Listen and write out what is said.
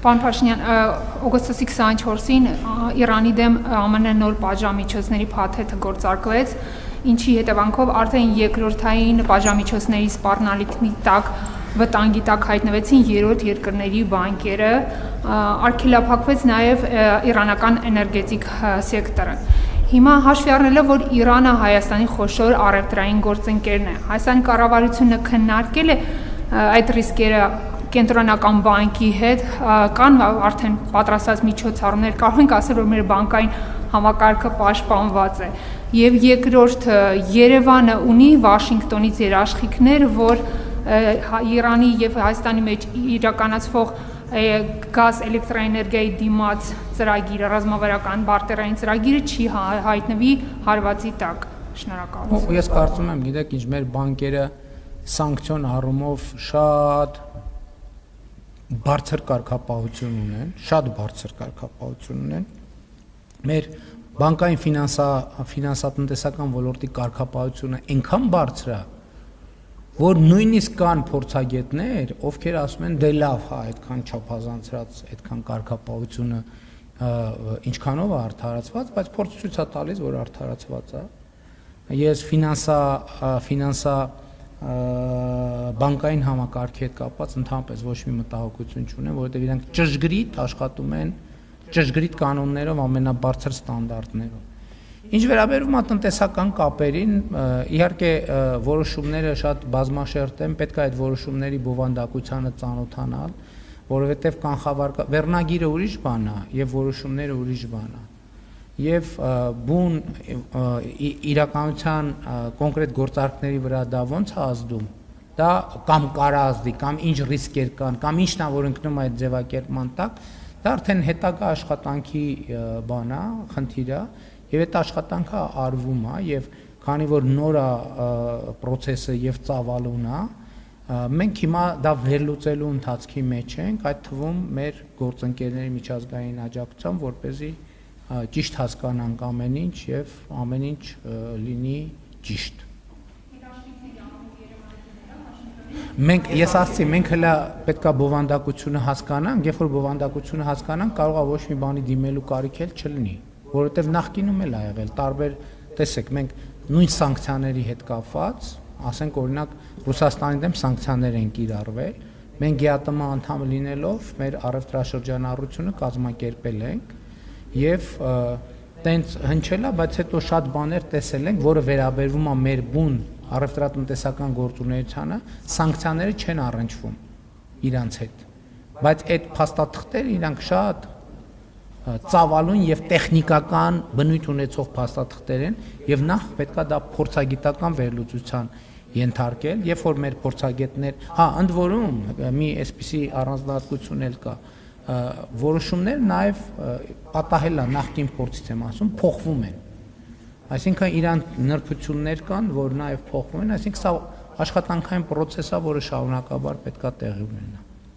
Պարոն Փաշինյան, օգոստոսի 24-ին Իրանի դեմ ԱՄՆ նոր պատժամիջոցների փաթեթը գործարկվեց, ինչի հետևանքով արդեն երկրորդային պատժամիջոցների սպառնալիքի տակ վտանգի տակ հայտնվեցին երրորդ երկրների բանկերը, արգելափակվեց նաև իրանական էներգետիկ սեկտորը։ Հիմա հաշվի առնելով, որ Իրանը Հայաստանի խոշոր առևտրային գործընկերն է, Հայաստանի կառավարությունը քննարկել է այդ ռիսկերը կենտրոնական բանկի հետ, կան արդեն պատրաստած միջոցառումներ, կարող ենք ասել, որ մեր բանկային համակարգը պաշտպանված է։ Եվ երկրորդ, Երևանը ունի Վաշինգտոնից երաշխիքներ, որ Իրանի եւ Հայաստանի մեջ իրականացվող գազ էլեկտրաէներգիայի դիմաց ծրագիրը, ռազմավարական բարտերային ծրագիրը չի հայտնվի հարվածի տակ։ Շնորհակալություն։ Ես կարծում եմ, գիտեք, ինչ մեր բանկերը սանկցիոն առումով շատ բարձր կարգապահություն ունեն, շատ բարձր կարգապահություն ունեն։ Մեր բանկային ֆինանսատնտեսական ոլորտի կարգապահությունը այնքան բարձր է, որ նույնիսկ կան փորձագետներ, ովքեր ասում են, դե լավ, հա, այդքան չափազանցրած, այդքան կարգապահությունը ինչքանով է արդարացված, բայց փորձ ցույց է տալիս, որ արդարացված է։ Ես բանկային համակարգի հետ կապված ընդհանրապես ոչ մի մտահոգություն չունեմ, որովհետև իրանք ճշգրիտ աշխատում են ճշգրիտ կանոններով, ամենաբարձր ստանդարտներով։ Ինչ վերաբերում է տնտեսական կապերին, իհարկե որոշումները շատ բազմաշերտ են, պետք է այդ որոշումների բովանդակությանը ծանոթանալ, որովհետև վերնագիրը ուրիշ բան է եւ որոշումները ուրիշ բան է։ Եվ բուն իրականության կոնկրետ գործարքների վրա դա ոնց է ազդում, դա կամ կարա ազդի, կամ ինչ ռիսկեր կան, կամ ինչն է, որ ընկնում այդ ձևակերպման տակ, դա արդեն հետագա աշխատանքի բան է, խնդիր է, եւ այդ աշխատանքը արվում է, եւ քանի որ նոր է process-ը եւ ծավալուն է, մենք հիմա դա վերլուծելու ընթացքի մեջ ենք, այդ թվում մեր գործընկերների միջազգային աջակցությամբ, որպեսզի ճիշտ հասկանանք ամեն ինչ եւ ամեն ինչ լինի ճիշտ։ Ես ասացի, մենք հələ պետքա բովանդակությունը հասկանանք, երբ որ բովանդակությունը հասկանանք, կարող է ոչ մի բանի դիմելու կարիք էլ չլինի, որովհետեւ նախկինում էլ ա եղել տարբեր, տեսեք, մենք նույն սանկցիաների հետ կապված, ասենք օրինակ Ռուսաստանի դեմ սանկցիաներ են կիրառվել, մենք ԳԱՏՄ անդամ լինելով մեր առևտրաշրջանառությունը կազմակերպել ենք եւ տենց հնչելա, բայց հետո շատ բաներ տեսել ենք, որը վերաբերվում է մեր բուն առևտրատնտեսական գործունեությանը, սանկցիաները չեն առնչվում իրանց հետ։ Բայց այդ փաստաթղթերը իրանք շատ ծավալուն եւ տեխնիկական բնույթ ունեցող փաստաթղթեր են եւ նախ պետքա դա փորձագիտական վերլուծության ենթարկել, երբ որ մեր փորձագետներ, ընդ որում մի այսպիսի առանձնահատկություն էլ կա, որոշումներ նաև պատահել է նախկին փորձից եմ ասում, փոխվում են։ Այսինքն իրան նրբություններ կան, որ նաև փոխվում են, այսինքն սա աշխատանքային process է, որը շարունակաբար պետքա տեղի ունենա։